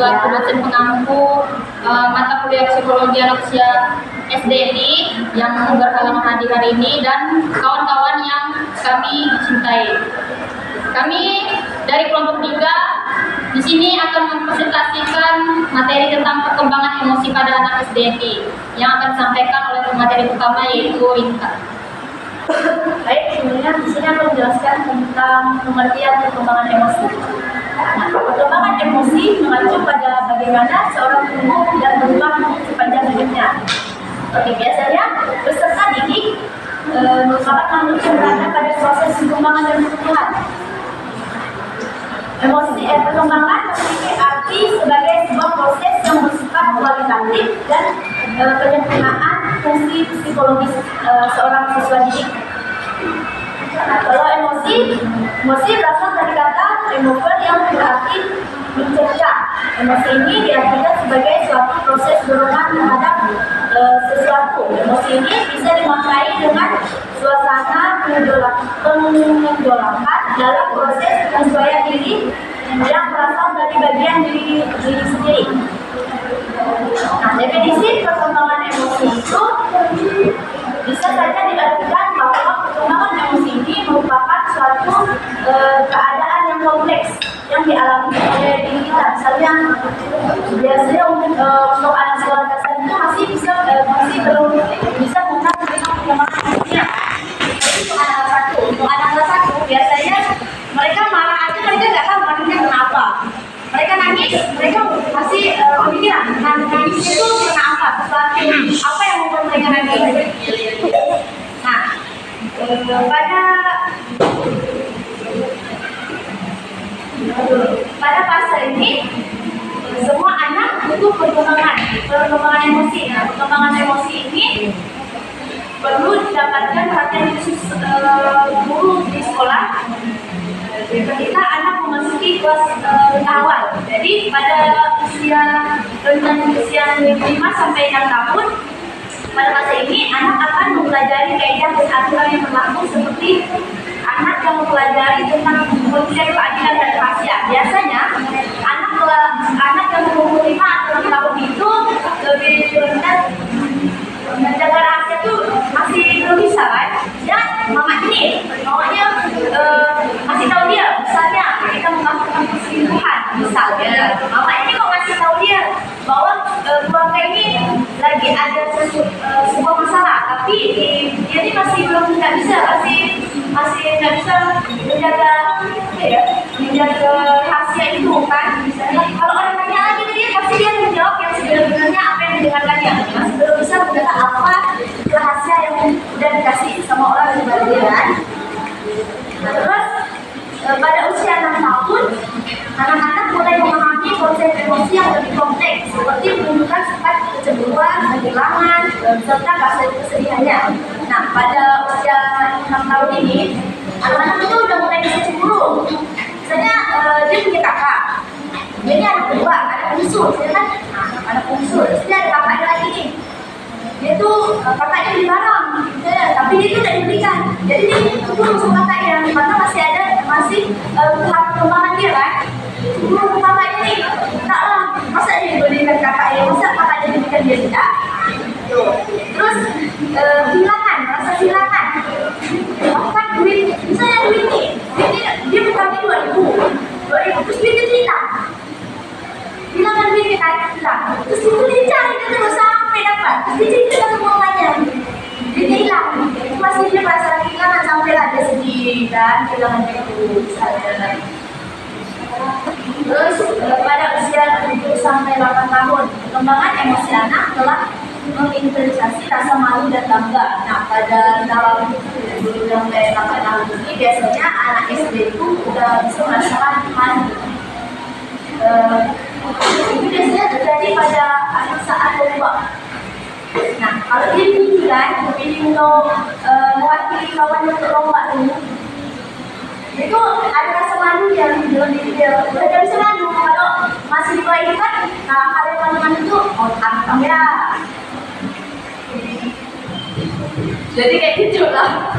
selaku dosen pengampu mata kuliah psikologi anak usia SD ini yang berhalangan hadir hari ini, dan kawan-kawan yang kami cintai. Kami dari kelompok 3 di sini akan mempresentasikan materi tentang perkembangan emosi pada anak SD ini yang akan disampaikan oleh pemateri utama yaitu Rinka. Baik, sebelumnya di sini akan menjelaskan tentang pengertian perkembangan emosi. Nah, perkembangan emosi mengacu pada bagaimana seorang tumbuh dan berubah sepanjang hidupnya. Oke, biasanya peserta didik merupakan makhluk yang berada pada proses perkembangan dan pertumbuhan. Emosi perkembangan memiliki arti sebagai sebuah proses yang bersifat kualitatif dan penyempurnaan fungsi psikologis seorang siswa didik. Kalau emosi berasal dari kata emover yang berarti mencerca. Emosi ini diartikan sebagai suatu proses dorongan terhadap sesuatu. Emosi ini bisa dimaknai dengan suasana penggejolakan dalam proses penyesuaian diri yang berasal dari bagian diri sendiri. Nah, definisi perkembangan emosi itu bisa saja diartikan bahwa perkembangan emosi ini merupakan suatu keadaan yang kompleks yang dialami oleh diri kita. Misalnya, biasanya untuk anak sekolah dasar itu masih belum bisa mengenal perkembangan emosinya. Untuk anak kelas 1 biasanya mereka marah aja, mereka nggak tahu marahnya kenapa. Mereka nangis, mereka masih pemikiran nangis itu kenapa, sesuatu apa yang membuat mereka nangis. Nah, pada fase ini semua anak butuh perkembangan emosi. Nah, perkembangan emosi ini perlu didapatkan perhatian khusus guru di sekolah ketika anak memasuki kelas awal. Jadi pada rentang usia 5 sampai 6 tahun, pada masa ini anak akan mempelajari kaidah dan aturan yang berlaku, seperti anak yang mempelajari tentang konsep keadilan dan rahasia. Biasanya anak yang berumur 5 atau 6 tahun itu lebih benar menjaga rahasia itu masih belum bisa, kan? Dan mamanya masih tahu dia, misalnya kita melakukan perselingkuhan, misalnya mama ini mau ngasih tahu dia bahwa keluarga ini lagi ada sebuah masalah, tapi dia ini masih nggak bisa menjaga rahasia itu, kan? Kalau orang tanya lagi dia pasti dia menjawab yang sebenarnya apa yang didengarkannya, masih belum bisa menjaga apa rahasia yang sudah dikasih sama orang di balik dia, kan? Nah, terus pada usia 6 tahun, anak-anak mulai memahami konsep emosi yang lebih kompleks, seperti menunjukkan sifat kecemburuan, kehilangan, serta rasa kesedihannya. Nah, pada usia 6 tahun ini, anak-anak itu udah mulai bisa cemburu. Misalnya dia punya kakak, dia ini anak kedua, anak bungsu, kan? Anak bungsu, terus dia ada kakaknya lagi nih. Dia tuh kakaknya beli barang, tapi dia itu tidak diberikan. Jadi dia cemburu sama kakaknya, karena masih tahap perkembangan dia, kan? Cemburu sama kakaknya nih, tak lah, masa dia diberikan kakaknya, masa kakaknya diberikan dia tidak? Terus kehilangan, rasa kehilangan. Kan duit, misalnya duit nih, dia bertanya 2.000, terus duitnya hilang. Hilangan duitnya, kan? Hilang. Terus itu dia cari terus sampai dapat. Dia cerita ke semuanya. Dia hilang. Itu masih dia merasa kehilangan sampai lah dia sedih, kan? Kehilangannya itu misalnya. Terus pada usia 7 sampai 8 tahun, perkembangan emosi anak telah menginteralisasi rasa malu dan bangga. Nah, pada dalam 7 sampai 8 tahun ini biasanya anak SD itu udah bisa merasakan malu. Ini biasanya terjadi pada anak saat lomba. Nah, kalau dia pilih untuk mewakili kawan untuk lomba dulu, itu ada rasa malu yang dalam diri dia. Udah gak bisa malu. Kalau masih di bawah itu kan, kalau teman-teman itu tantang ya. Jadi kayak gitu lah.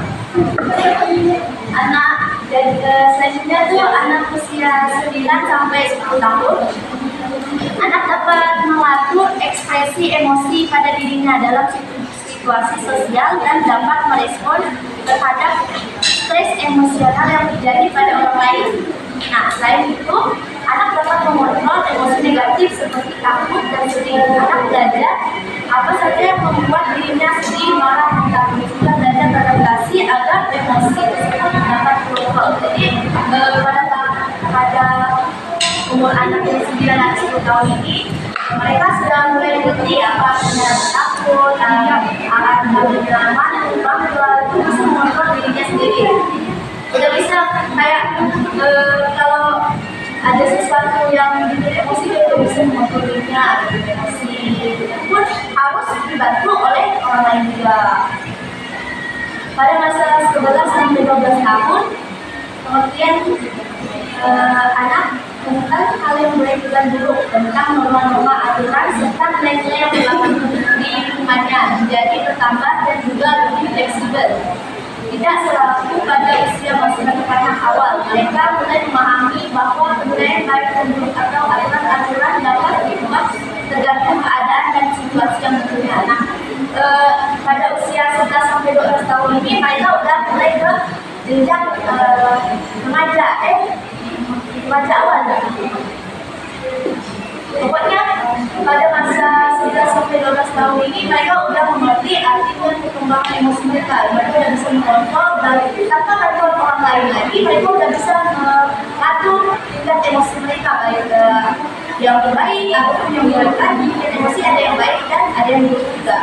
Anak selanjutnya tuh anak usia 9 sampai 10 tahun. Anak dapat mengatur ekspresi emosi pada dirinya dalam situasi sosial dan dapat merespon terhadap stres emosional yang terjadi pada orang lain. Nah, selain itu, anak dapat mengontrol emosi negatif seperti takut dan sedih. Anak belajar apa saja yang membuat dirinya sedih, marah, takut, juga belajar beradaptasi agar emosi tersebut dapat terkontrol. Jadi pada umur anak dari 9 dan 10 tahun ini, mereka sudah mulai mengerti apa artinya takut, artinya berdrama, bahwa itu bisa mengontrol dirinya sendiri. Tidak bisa kayak kalau ada sesuatu yang bikin emosi, dia tidak bisa mengontrol dirinya. Emosi pun harus dibantu oleh orang lain juga. Pada masa 11 sampai 12 tahun, pengertian anak tentang hal yang boleh kita dulu tentang norma-norma aturan serta nilai-nilai yang berlaku di lingkungannya menjadi bertambah dan juga lebih fleksibel. Tidak selalu pada usia masih kanak-kanak awal, mereka mulai memahami bahwa penilaian baik dan buruk atau aturan-aturan dapat dibuat tergantung keadaan dan situasi yang berbeda. Nah, pada usia 11 sampai 12 tahun ini mereka udah mulai ke jenjang remaja awal. Pokoknya pada masa 11 sampai 12 tahun ini mereka udah mengerti arti dan perkembangan emosi mereka. Mereka udah bisa mengontrol dan tanpa bantuan orang lain lagi, mereka udah bisa mengatur tingkat emosi mereka, baik yang baik ataupun yang buruk. Tadi emosi ada yang baik dan ada yang buruk juga.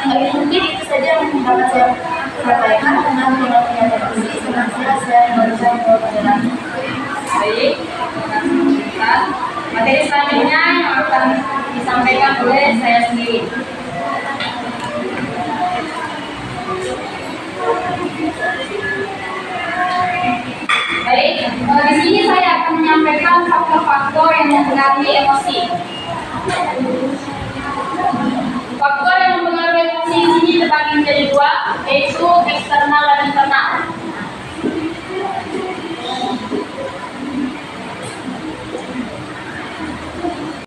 Mungkin itu saja yang dapat saya sampaikan tentang pengertian emosi. Selanjutnya saya memberikan kepada Baik, materi selanjutnya yang akan disampaikan oleh saya sendiri. Baik, di sini saya akan menyampaikan faktor-faktor yang mempengaruhi emosi. Faktor yang mempengaruhi emosi di sini terbagi menjadi dua, yaitu eksternal dan internal.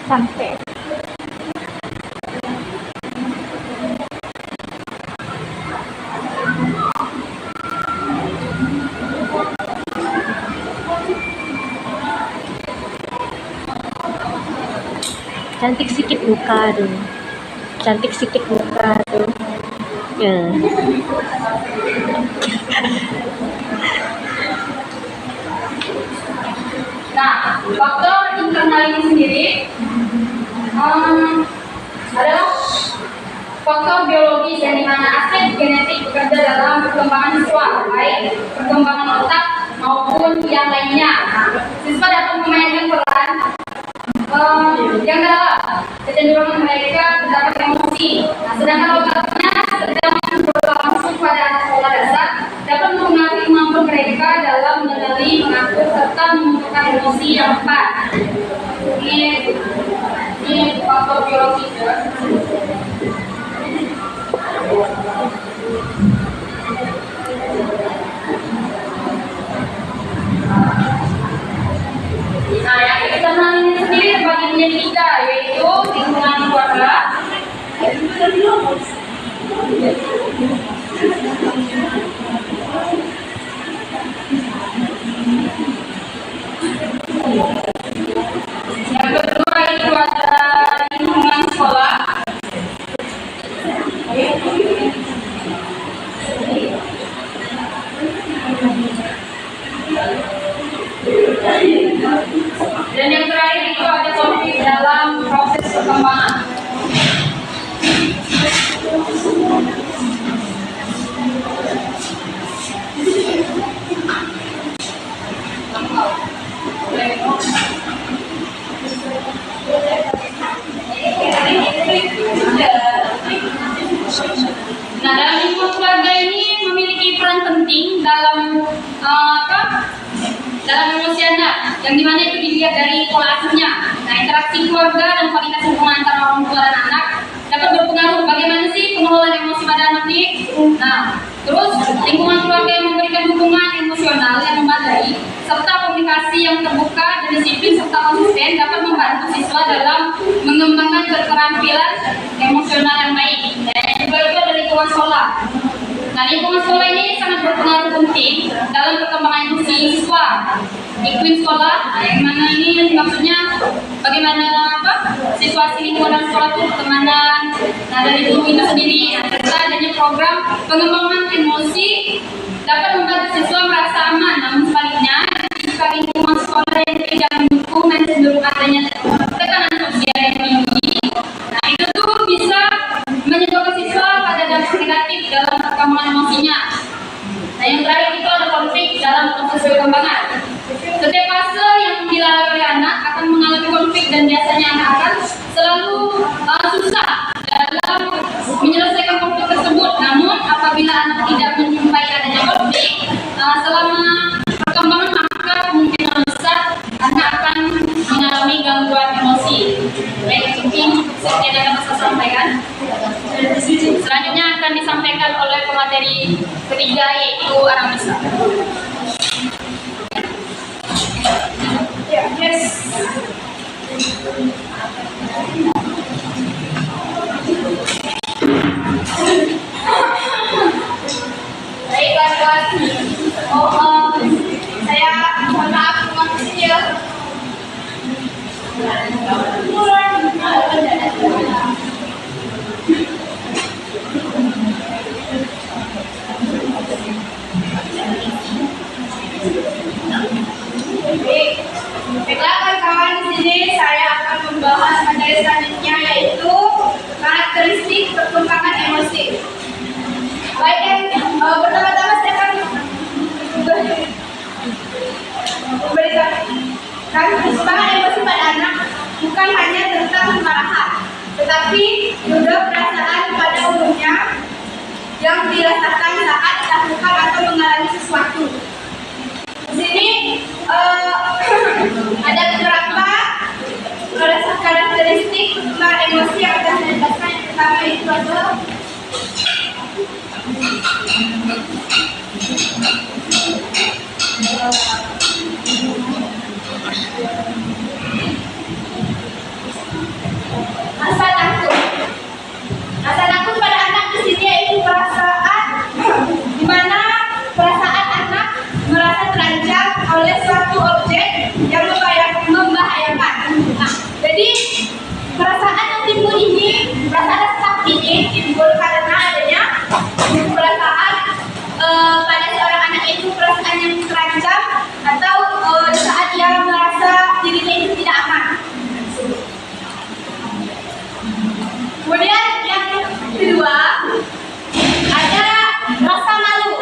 Sampai. Cantik sikit muka tuh. Cantik sikit muka tuh. Ya. Nah, faktor internal ini sendiri adalah faktor biologis yang dimana aspek genetik bekerja dalam perkembangan siswa, baik perkembangan otak maupun yang lainnya. Siswa dapat memainkan peran yang dalam kecenderungan mereka terdapat emosi. Nah, sedangkan otaknya sedang berlangsung pada anak sekolah dasar dapat mempengaruhi kemampuan mereka dalam mengenali, mengatur serta menentukan emosi yang tepat. Ini faktor biologis ya. Nah, yang eksternal ini sendiri terbagi menjadi tiga, yaitu lingkungan keluarga, yang kedua itu ada lingkungan sekolah, dan yang terakhir itu ada konflik dalam proses perkembangan. Nah, dalam lingkungan keluarga ini memiliki peran penting dalam dalam emosi anak, yang dimana itu dilihat dari pola asuhnya. Nah, interaksi keluarga dan kualitas hubungan antara orang tua dan anak dapat berpengaruh bagaimana sih pengelolaan emosi pada anak ini. Nah, terus lingkungan keluarga yang memberikan dukungan emosional yang memadai serta komunikasi yang terbuka dan disiplin serta konsisten dapat membantu siswa dalam mengembangkan keterampilan emosional yang baik. Dan juga itu ada lingkungan sekolah. Nah, lingkungan sekolah ini sangat berpengaruh penting dalam perkembangan siswa. Iklim sekolah, yang mana ini maksudnya bagaimana situasi lingkungan sekolah itu pertemanan. Nah, dari guru itu sendiri, serta adanya program pengembangan emosi dapat membantu siswa merasa aman. Namun sebaliknya, jika lingkungan sekolah yang tidak mendukung dan cenderung adanya tekanan sosial yang tinggi, nah itu tuh bisa menyebabkan siswa pada dampak negatif dalam perkembangan emosinya. Nah, yang terakhir itu ada konflik dalam proses perkembangan. Setiap fase yang dilalui oleh anak akan mengalami konflik dan biasanya anak akan selalu susah dalam menyelesaikan konflik tersebut. Namun apabila anak tidak menjumpai adanya konflik selama perkembangan, maka kemungkinan besar anak akan mengalami gangguan emosi. Baik, mungkin seperti yang dapat saya sampaikan. Selanjutnya akan disampaikan oleh pemateri ketiga, yaitu Aramisa. Yes. Baik, kawan-kawan. Saya mohon maaf dengan kecil. Baiklah kawan-kawan, di sini saya akan membahas materi selanjutnya, yaitu karakteristik perkembangan emosi. Baik, pertama-tama saya akan memberikan perkembangan emosi pada anak bukan hanya tentang kemarahan, tetapi juga perasaan pada umumnya yang dirasakan saat melakukan atau mengalami sesuatu. Di sini ada beberapa karakteristik perkembangan emosi yang akan saya jelaskan. Yang pertama itu adalah rasa takut. Rasa takut pada anak di sini yaitu perasaan di mana perasaan anak merasa terancam oleh suatu objek yang membahayakan. Nah, jadi perasaan yang timbul ini, perasaan takut ini timbul karena adanya perasaan pada seorang anak itu perasaan yang terancam atau saat ia merasa dirinya itu tidak aman. Kemudian yang kedua ada rasa malu.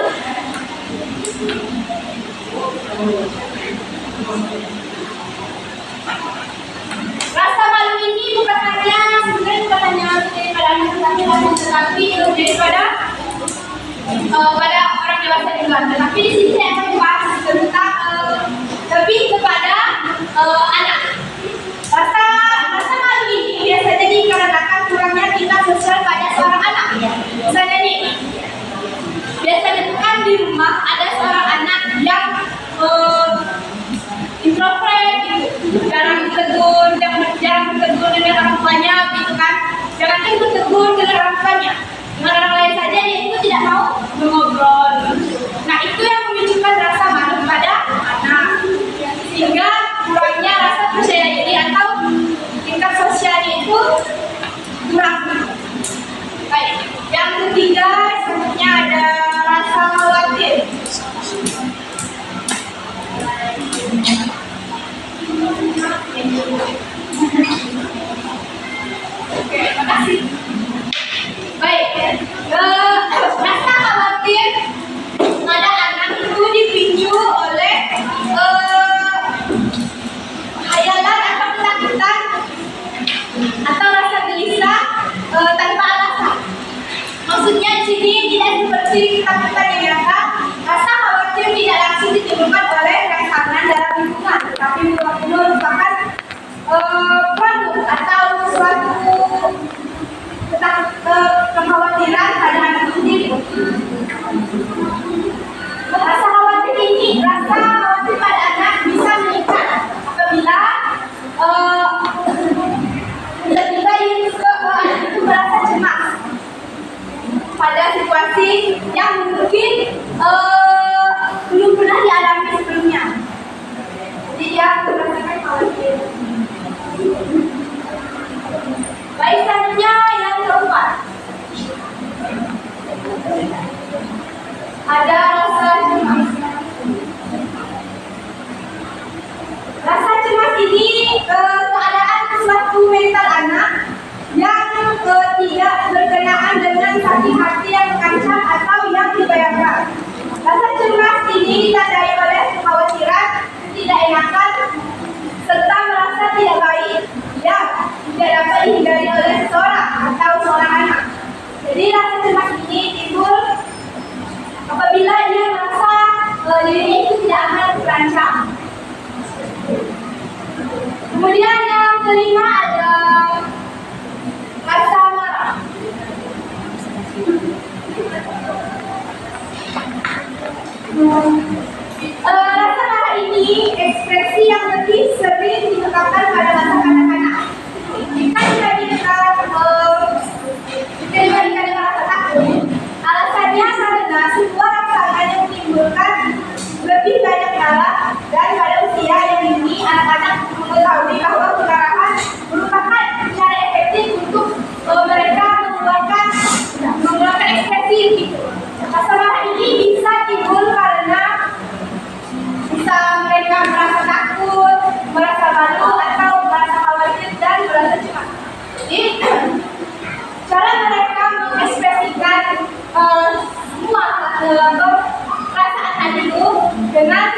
Rasa malu ini bukan hanya sebenarnya bukan hanya terjadi pada anak tetapi terjadi pada orang dewasa juga. Tetapi di sini saya akan membahas tentang lebih kepada anak. Rasa malu ini biasanya dikarenakan kurangnya tingkat sosial pada seorang anak. Misalnya nih, biasanya kan di rumah ada seorang anak yang introvert gitu, jarang bertegur dengan orang tuanya gitu kan, jangan bertegur dengan orang tuanya, dengan orang lain saja dia itu tidak mau mengobrol. Nah, itu yang menunjukkan rasa malu pada anak, sehingga kurangnya rasa percaya diri atau tingkat sosialnya itu kurang. Baik, yang ketiga selanjutnya ada rasa khawatir. Oke, terima kasih. Baik, rasa khawatir pada anak itu dipicu oleh hayalan atau ketakutan atau rasa gelisah tanpa alasan. Maksudnya di sini tidak seperti ketakutan yang nyata. Rasa khawatir tidak langsung ditimbulkan oleh rekanan dalam lingkungan, tetapi merupakan produk atau suatu kekhawatiran pada anak sendiri. Rasa khawatir pada anak bisa situasi yang mungkin belum pernah dialami sebelumnya. Jadi dia merasakan khawatir. Baik, selanjutnya yang keempat. Ada rasa cemas. Rasa cemas ini keadaan suatu mental anak yang tidak berkenaan dengan sakit hati yang mengancam atau yang dibayangkan. Rasa cemas ini ditandai oleh kekhawatiran, ketidakenakan, serta merasa tidak baik yang tidak dapat dihindari oleh seseorang atau seorang anak. Jadi rasa cemas ini timbul apabila dia merasa dirinya itu tidak akan terancam. Kemudian yang kelima ada rasa marah. Rasa marah ini ekspresi yang lebih sering ditekankan pada masa kanak-kanak. Jika dibandingkan dengan rasa takut, alasannya karena sebuah rasa yang menimbulkan lebih banyak marah dan pada usia yang dini anak-anak mengetahui bahwa kemarahan merupakan cara efektif untuk mereka mengeluarkan ekspresi gitu. Rasa marah ini bisa timbul karena bisa mereka merasa takut, merasa malu atau merasa khawatir dan merasa cemas. Jadi cara mereka mengekspresikan semua atau perasaan itu dengan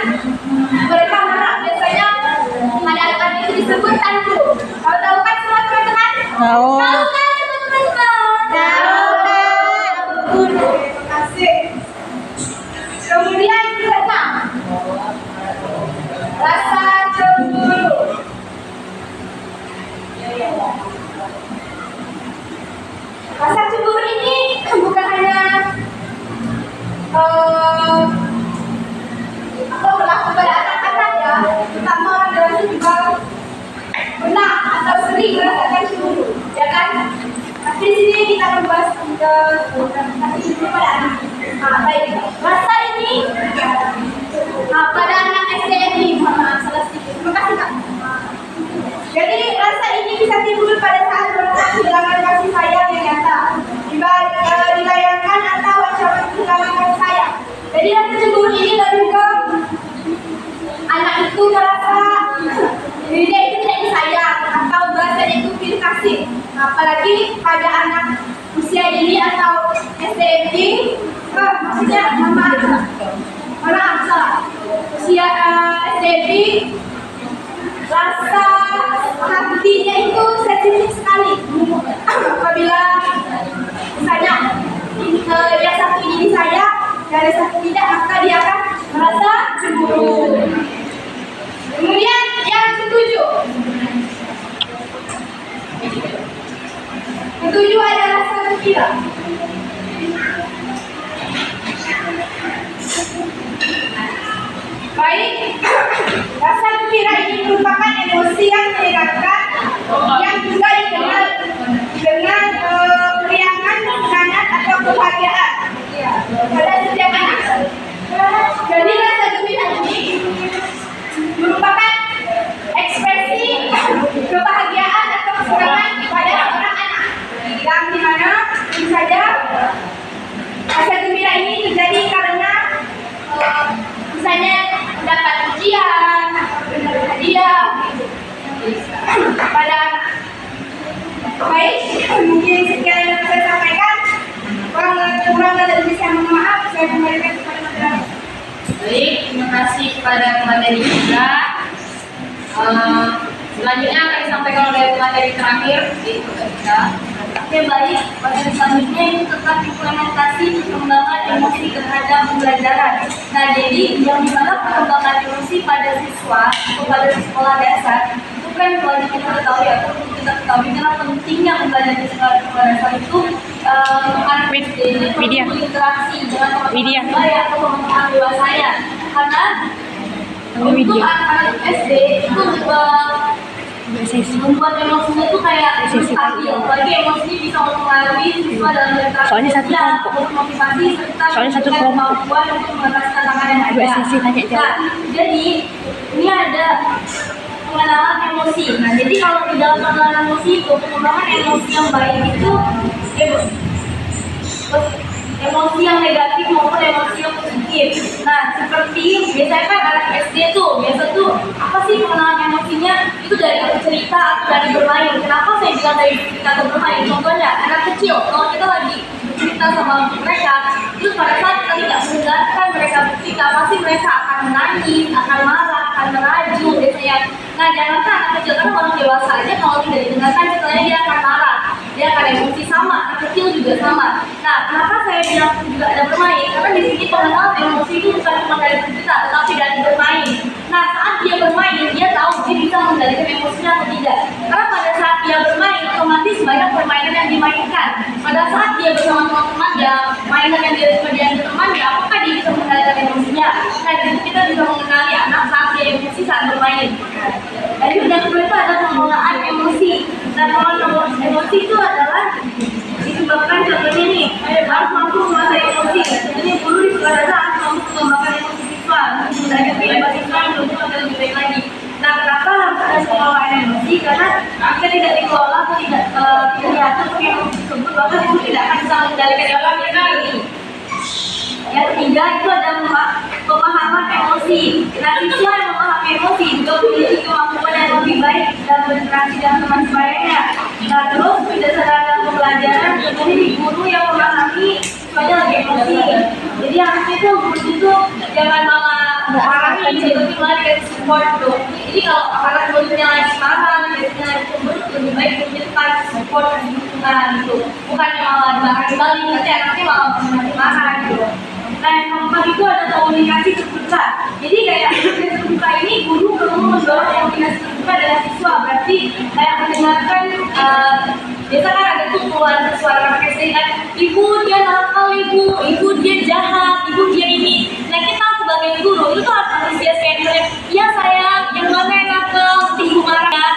mereka marah. Biasanya ada itu disebut tantrum. Tahu kan semua teman-teman? Tahu. Tahu kan teman-teman? Tahu kan? Terima kasih. Kemudian keenam, rasa cemburu. Rasa cemburu ini bukan hanya berlaku pada anak-anak ya, terutama orang dewasa juga pernah atau sering merasakan cemburu, ya kan? Tapi di sini kita membahas cemburu pada anak. Baik, rasa ini pada anak SDNI, salah sedikit. Terima kasih Kak. Jadi rasa ini bisa timbul pada saat mereka kehilangan kasih sayang yang nyata, dibayangkan atau ancaman kehilangan kasih sayang. Jadi rasa cemburu ini lebih ke anak itu merasa dirinya itu tidak disayang atau bahasanya itu pilih kasih. Apalagi pada anak usia ini atau SDNI, maksudnya maaf salah. Usia SDNI, rasa hatinya itu sensitif sekali. Apabila misalnya yang satu ini disayang dan yang satu tidak, maka dia akan merasa cemburu. Kemudian yang ketujuh, adalah rasa gembira. Baik, rasa gembira ini merupakan emosi yang menyenangkan yang juga dikenal dengan keriangan, semangat atau kebahagiaan pada setiap anak. Jadi rasa gembira ini merupakan ekspresi kebahagiaan atau kesenangan pada seorang anak, yang dimana tentu saja rasa gembira ini terjadi karena misalnya mendapat ujian, mendapat hadiah pada anak. Baik, mungkin sekian yang saya sampaikan. Kurang dan lebih saya mohon maaf. Saya kembalikan kepada moderator. Baik, terima kasih kepada materi kita. Selanjutnya akan disampaikan oleh materi terakhir di kita. Oke, baik. Materi selanjutnya itu tentang implementasi perkembangan emosi terhadap pembelajaran. Nah, jadi yang dimana perkembangan emosi pada siswa atau pada sekolah dasar itu kan wajib kita ketahui atau perlu kita ketahui karena pentingnya belajar di sekolah dasar itu anak SD ini perlu interaksi dengan teman-teman saya atau teman-teman dewasanya. Karena untuk anak-anak SD itu sesi. membuat emosinya tuh kayak Sesi stabil, tadi. apalagi emosinya bisa mempengaruhi siswa dalam berinteraksi Soalnya satu sosial, kelompok. untuk motivasi serta Soalnya satu memberikan kelompok. kemampuan untuk mengatasi tantangan yang ada. Dua sesi tanya jawab. Nah, jadi ini ada pengenalan emosi. Nah, jadi kalau di dalam pengenalan emosi itu pengembangan emosi yang baik itu emosi yang negatif maupun emosi yang positif. Nah, seperti biasanya kan anak SD biasa tuh apa sih pengenalan emosinya itu dari cerita atau dari bermain. Kenapa saya bilang dari cerita atau bermain? Contohnya anak kecil, kalau kita lagi cerita sama mereka, itu pada saat kita tidak mendengarkan mereka bercerita, pasti mereka akan menangis, akan marah, akan merajuk biasanya. Nah, jangankan anak kecil, karena orang dewasa aja kalau tidak didengarkan ceritanya dia akan marah, dia akan emosi sama, anak kecil juga sama. Nah, kenapa saya bilang juga ada bermain? Karena di sini pengenalan emosi itu bukan cuma dari cerita, tetapi dari bermain. Nah, saat dia bermain, dia tahu dia bisa mengendalikan emosinya atau tidak. Karena pada saat dia bermain, otomatis banyak permainan yang dimainkan. Pada saat dia bersama teman-teman, ya mainan yang dia suka dengan teman-temannya, apakah dia bisa mengendalikan emosinya? Nah, jadi kita bisa mengenali anak saat dia emosi saat bermain. Dan yang kedua itu ada pengelolaan emosi. Dan pengelolaan emosi itu adalah disebabkan contohnya nih, harus mampu menguasai emosi. Jadi guru di sekolah harus mampu mengembangkan emosi siswa, mengendalikan kehidupan siswa untuk lebih baik lagi. Nah, kenapa harus ada pengelolaan emosi? Karena jika tidak dikelola atau tidak diatur emosi tersebut, maka guru tidak akan bisa mengendalikan emosi ini. Yang ketiga itu ada pemahaman emosi. Nah, siswa yang memahami emosi juga memiliki kemampuan yang lebih baik dalam berinteraksi dengan teman sebayanya. Nah, terus berdasarkan pembelajaran, jadi guru yang memahami siswanya lagi emosi. Jadi harusnya tuh guru itu jangan malah marahin, tapi malah dikasih support tuh. Jadi kalau anak gurunya lagi marah, biasanya lagi cemburu, lebih baik gurunya tuh kasih support, kasih dukungan gitu. Bukannya malah dimarahin balik, nanti anaknya malah semakin marah gitu. Nah, yang keempat itu ada komunikasi terbuka. Jadi kayak komunikasi terbuka ini guru perlu mendorong komunikasi terbuka dengan siswa. Berarti kayak mendengarkan biasa kan ada tuh keluar suara anak SD kan, ibu dia nakal, ibu dia jahat, ibu dia ini. Nah, kita sebagai guru itu tuh harus antusias kayak misalnya, iya sayang, yang mana yang nakal, ibu marah ya.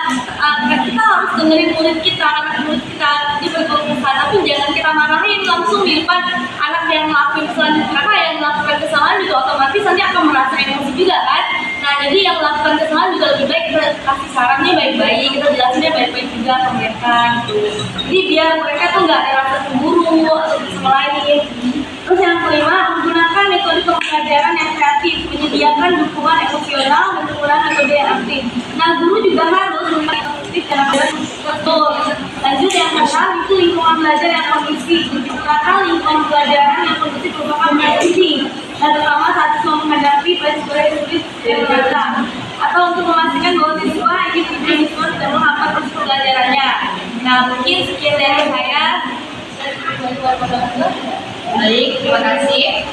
Kita harus dengerin murid kita, anak murid kita di berkeluh kesah, tapi jangan kita marahin langsung di depan anak yang melakukan kesalahan. Karena yang melakukan kesalahan juga otomatis nanti akan merasa emosi juga kan. Nah, jadi yang melakukan kesalahan juga lebih baik kita kasih sarannya baik-baik, kita jelasinnya baik-baik juga ke mereka gitu. Jadi biar mereka tuh nggak ada rasa cemburu atau disalahin. Terus yang kelima, menggunakan metode pembelajaran yang kreatif, menyediakan dukungan emosional dan menggunakan metode yang aktif. Nah, guru juga harus mengaktif dalam betul. Lanjut yang keenam itu lingkungan belajar yang kondusif. Menggunakan lingkungan pembelajaran yang kondusif merupakan yang penting. Dan terutama saat siswa menghadapi pelajaran sulit yang berat, atau untuk memastikan bahwa siswa tidak menghambat proses pembelajarannya. Nah, mungkin sekian dari saya. Baik, terima kasih.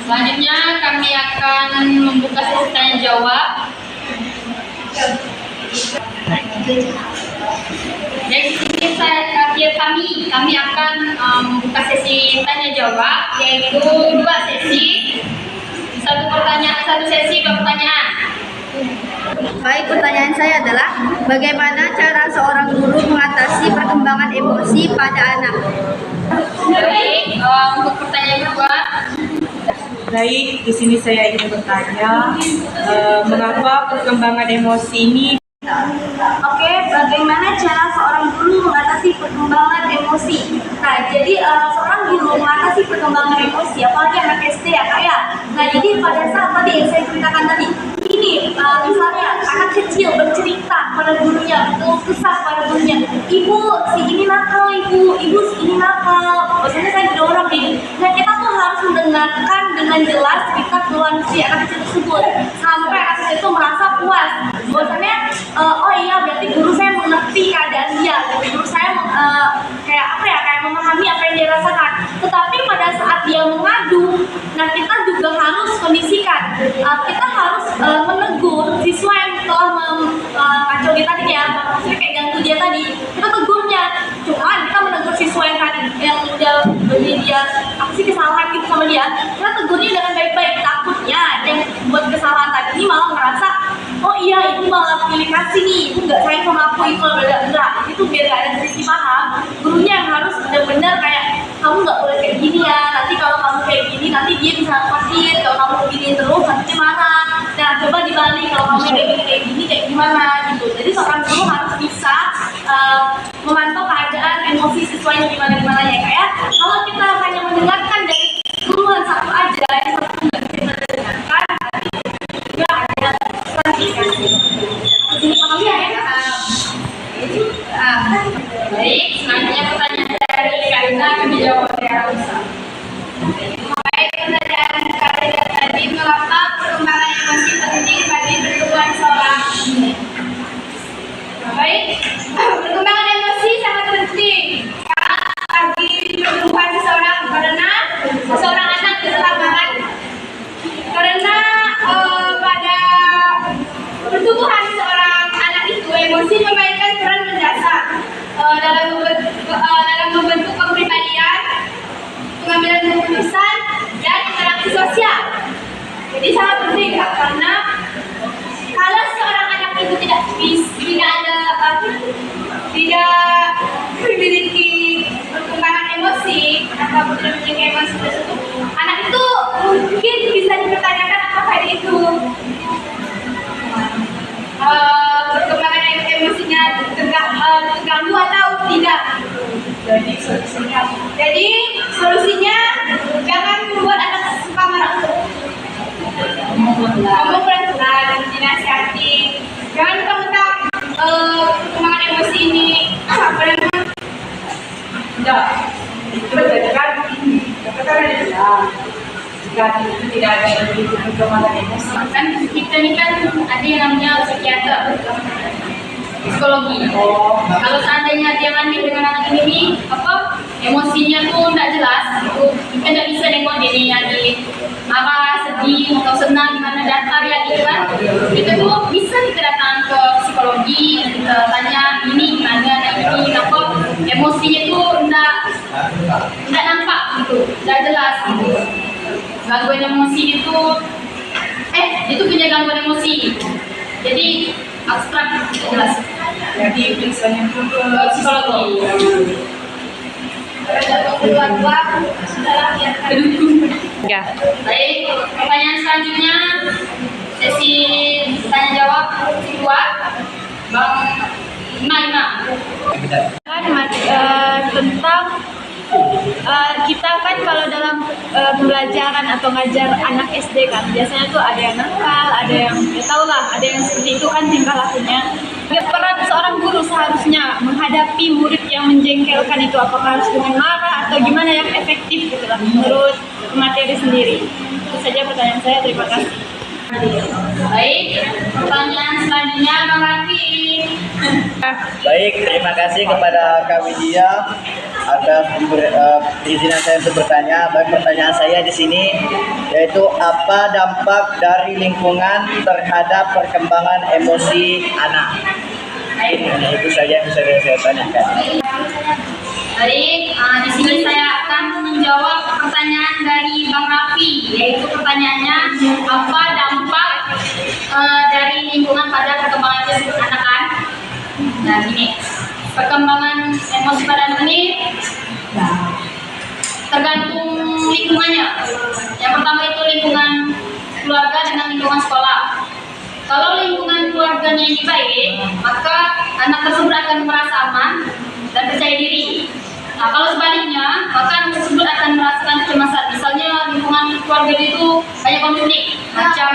Selanjutnya kami akan membuka sesi tanya jawab. Dari sisi kami akan membuka sesi tanya jawab, yaitu 2 sesi, satu sesi 2 pertanyaan. Baik, pertanyaan saya adalah bagaimana cara seorang guru mengatasi perkembangan emosi pada anak? Baik, untuk pertanyaan kedua. Baik, di sini saya ingin bertanya, mengapa perkembangan emosi ini? Oke, bagaimana cara seorang guru mengatasi perkembangan emosi? Nah, jadi seorang guru mengatasi perkembangan emosi, apalagi anak SD ya kak ya. Nah, jadi pada saat tadi yang saya ceritakan tadi, ini misalnya anak kecil bercerita pada gurunya, kesah pada gurunya, ibu si ini nakal, ibu si ini nakal, maksudnya saya didorong nih. Nah, kita tuh harus mendengarkan dengan jelas cerita keluhan si anak kecil tersebut sampai anak kecil itu merasa puas. Bahwasanya oh iya, berarti guru saya mengerti keadaan dia, guru saya kayak memahami apa yang dia rasakan. Tetapi pada saat dia mengadu, nah kita juga harus kondisikan, kita harus menegur siswa yang telah kacau dia tadi ya, maksudnya kayak ganggu dia tadi, kita tegurnya. Cuma kita menegur siswa yang tadi yang udah beri dia apa sih kesalahan gitu sama dia, kita tegurnya dengan baik-baik. Takutnya yang buat kesalahan tadi ini malah merasa, oh iya ya itu malah pilih kasih nih, itu nggak sayang sama aku, itu malah enggak. Itu biar gak ada sisi paham, gurunya yang harus benar-benar kayak kamu nggak boleh kayak gini ya, nanti kalau kamu kayak gini nanti dia bisa khawatir, kalau kamu begini terus nanti dia marah. Nah coba dibalik, kalau kamu kayak gini kayak gimana gitu. Jadi seorang guru harus bisa memantau keadaan emosi siswanya gimana ya kayak. Kalau kita hanya mendengarkan dari guruan satu aja, yang satu nggak bisa kita dengarkan, nggak ada klarifikasi. Ini paham ya? Baik, selanjutnya pertanyaan dari Karina akan dijawab oleh Arisa. Baik, pertanyaan Karina tadi, mengapa perkembangan emosi penting bagi pertumbuhan seorang? Baik, perkembangan emosi sangat penting bagi pertumbuhan seseorang karena seseorang anak berkembang karena pada pertumbuhan seorang anak itu emosi memainkan peran mendasar dalam membentuk kepribadian, pengambilan keputusan dan interaksi sosial. Jadi sangat penting Kak, karena kalau seorang anak itu tidak memiliki perkembangan emosi atau tidak memiliki emosi tersebut, anak itu mungkin bisa dipertanyakan apakah dia itu perkembangan emosinya terganggu atau tidak. Jadi solusinya jangan membuat anak suka marah. Kamu pelan-pelan dinasihati. Jangan mentang-mentang perkembangan emosi ini Tidak, itu kan jika itu tidak ada perkembangan emosi. Kan kita ini kan ada yang namanya psikiater, psikologi. Kalau seandainya dia mandi dengan anak ini emosinya tuh tidak jelas, itu kita tidak bisa nengok dia ini lagi marah, sedih atau senang, gimana datar ya gitu kan. Itu tuh bisa kita datang ke psikologi, kita tanya ini gimana, ini apa emosinya tuh tidak nampak gitu, tidak jelas gitu. Gangguan emosi itu punya gangguan emosi, jadi abstrak tidak jelas. Jadi periksanya itu ke Psikologi. Ya. Baik, pertanyaan selanjutnya sesi tanya jawab kedua, Bang Naima. Tentang kita kan kalau dalam pembelajaran atau ngajar anak SD kan biasanya tuh ada yang nakal, ada yang ada yang seperti itu kan tingkah lakunya. Peran seorang guru seharusnya menghadapi murid yang menjengkelkan itu apakah harus dengan marah atau gimana yang efektif gitu lah menurut materi sendiri. Itu saja pertanyaan saya, terima kasih. Baik, pertanyaan selanjutnya Bang Raffi. Baik, terima kasih kepada Kak Widya atas perizinan saya untuk bertanya. Baik, pertanyaan saya di sini yaitu apa dampak dari lingkungan terhadap perkembangan emosi anak? Itu saja yang bisa saya tanyakan. Baik, di sini saya akan menjawab pertanyaan dari Bang Raffi, yaitu pertanyaannya apa dampak dari lingkungan pada perkembangan emosi anak kan? Nah gini, perkembangan emosi pada anak ini tergantung lingkungannya. Yang pertama itu lingkungan keluarga dengan lingkungan sekolah. Kalau lingkungan keluarganya ini baik, maka anak tersebut akan merasa aman dan percaya diri. Nah, kalau sebaliknya, maka anak tersebut akan merasakan kecemasan. Misalnya lingkungan keluarga itu banyak konflik, macam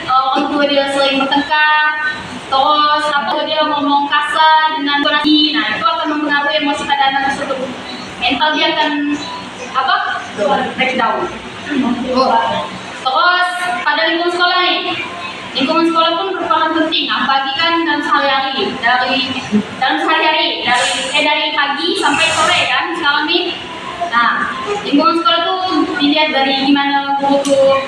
orang tua dia sering bertengkar, terus dia ngomong kasar dengan donasi. Nah, itu akan mempengaruhi emosi pada anak tersebut. Mental dia akan breakdown. Terus pada lingkungan sekolah nih. Lingkungan sekolah pun berperan penting, apalagi kan dalam sehari-hari, dari pagi sampai sore kan sekarang nih. Nah, lingkungan sekolah tuh dilihat dari gimana guru tuh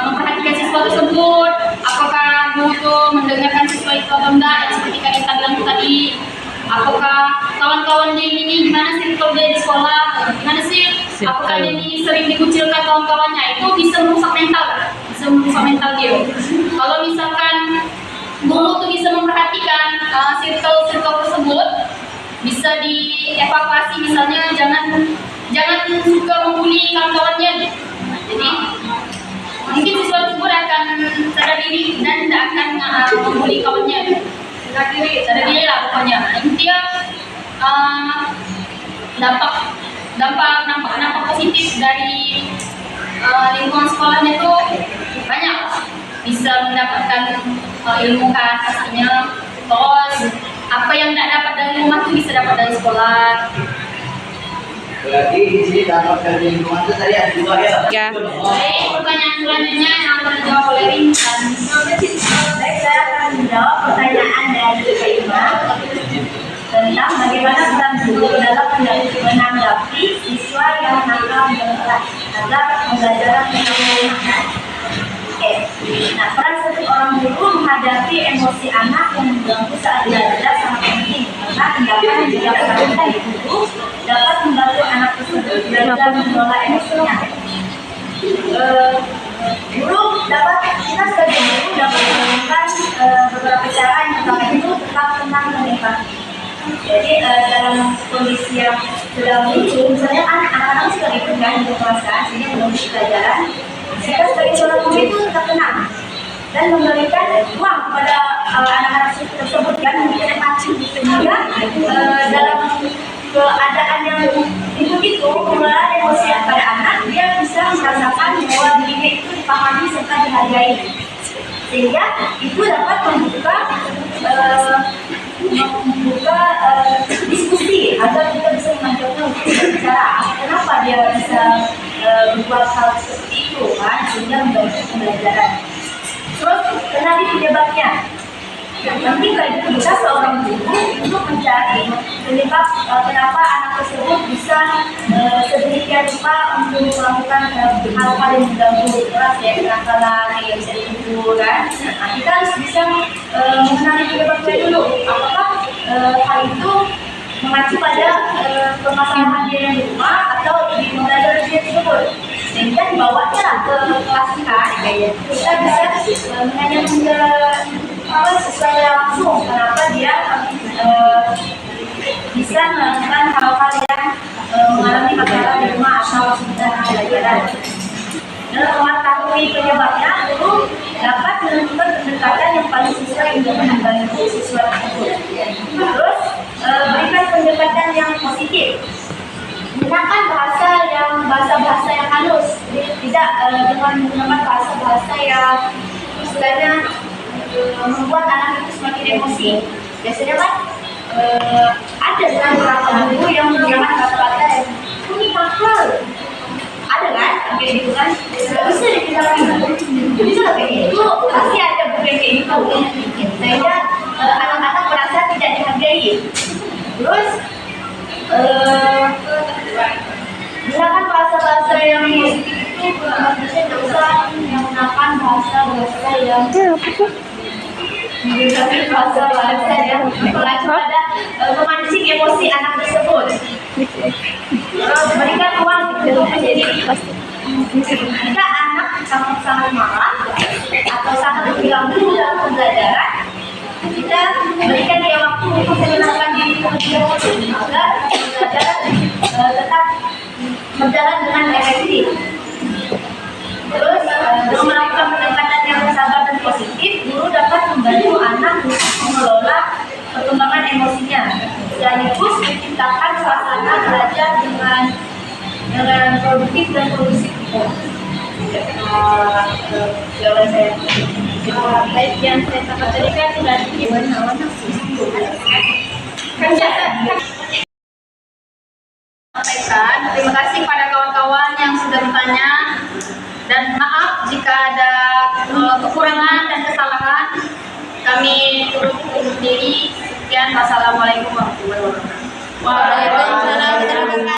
memperhatikan siswa tersebut, apakah guru tuh mendengarkan siswa itu atau enggak, yang seperti kalian bilang tadi, apakah kawan-kawan dia ini gimana sih kalau dia di sekolah, gimana sih, apakah dia ini sering dikucilkan kawan-kawannya, itu bisa merusak mental dia. Kalau misalkan guru tuh bisa memperhatikan circle tersebut, bisa dievakuasi, misalnya jangan suka membuli kawan-kawannya. Jadi mungkin siswa tersebut akan sadar diri dan tidak akan membuli kawannya. Sadar diri lah pokoknya. Intinya dampak positif dari lingkungan sekolahnya itu banyak. Bisa mendapatkan ilmu kan pastinya. Terus apa yang tidak dapat dari rumah itu bisa dapat dari sekolah. Berarti di sini dapat dari lingkungan itu tadi ada 2 ya? Ya. Baik, pertanyaan selanjutnya yang akan dijawab oleh Rinsan. Baik, saya akan menjawab pertanyaan dari Kak Ima tentang bagaimana peran guru dalam menanggapi siswa yang nakal berat agar pembelajaran menjadi. Oke. Nah, peran satu orang guru menghadapi emosi anak yang mengganggu saat belajar sangat penting karena tindakan yang dilakukan dari guru dapat membantu anak tersebut belajar mengelola emosinya. Kita sebagai guru dapat melakukan beberapa cara. Yang pertama itu tetap tenang dan empati. Jadi dalam kondisi yang sedang lucu, misalnya anak-anak suka ikut kan di kelas kan, sehingga menunggu pelajaran. Kita sebagai seorang guru itu tetap tenang dan memberikan ruang kepada anak-anak tersebut kan, mungkin empati sehingga dalam keadaan yang itu pengelolaan emosi pada anak, dia bisa merasakan bahwa dirinya itu dipahami serta dihargai, sehingga itu dapat membuka diskusi agar kita bisa mengajaknya untuk berbicara kenapa dia bisa membuat hal seperti itu kan, sehingga membantu pembelajaran. Terus kenali penyebabnya. Nanti kita seorang guru untuk mencari penyebab kenapa anak tersebut bisa sedemikian rupa untuk melakukan hal-hal yang mengganggu keras ya, kenakalan yang bisa dituduh kan. Nah, kita harus bisa mengenali penyebabnya dulu. Apakah hal itu mengacu pada permasalahan dia yang di rumah atau di pembelajaran dia tersebut, sehingga dibawanya ke kelas kita bisa menanyakan ke sesuai langsung kenapa dia bisa melakukan hal-hal yang mengalami masalah di rumah atau sebenarnya pelajaran. Dalam mengetahui penyebabnya, guru dapat menentukan pendekatan yang paling sesuai untuk membantu siswa tersebut. Terus berikan pendekatan yang positif. Gunakan bahasa yang halus, tidak dengan menggunakan bahasa yang istilahnya membuat anak itu semakin emosi. Biasanya kan ada beberapa guru yang menggunakan kata-kata yang ini nakal, ada kan, kayak gitu kan, nggak bisa dibilang bisa kayak gitu, pasti ada guru yang kayak gitu, sehingga anak-anak merasa tidak dihargai. Terus gunakan bahasa-bahasa yang positif itu, maksudnya tidak usah menggunakan bahasa-bahasa yang mengacu pada memancing emosi anak tersebut. Berikan ruang untuk menjadi jika anak sangat marah atau sangat terganggu dalam pembelajaran, kita berikan dia waktu untuk menenangkan diri terlebih dahulu agar pembelajaran tetap berjalan dengan efektif. Terus dengan melakukan pendekatan yang sabar dan positif, guru dapat membantu anak mengelola perkembangan emosinya, sekaligus menciptakan suasana belajar dengan produktif dan kondusif. Jawaban saya. Baik, yang saya sampaikan tadi kan sudah sampaikan. Terima kasih pada kawan-kawan yang sudah bertanya, dan maaf jika ada kekurangan dan kesalahan. Kami turut undur diri. Sekian, wassalamualaikum warahmatullahi wabarakatuh. Waalaikumsalam.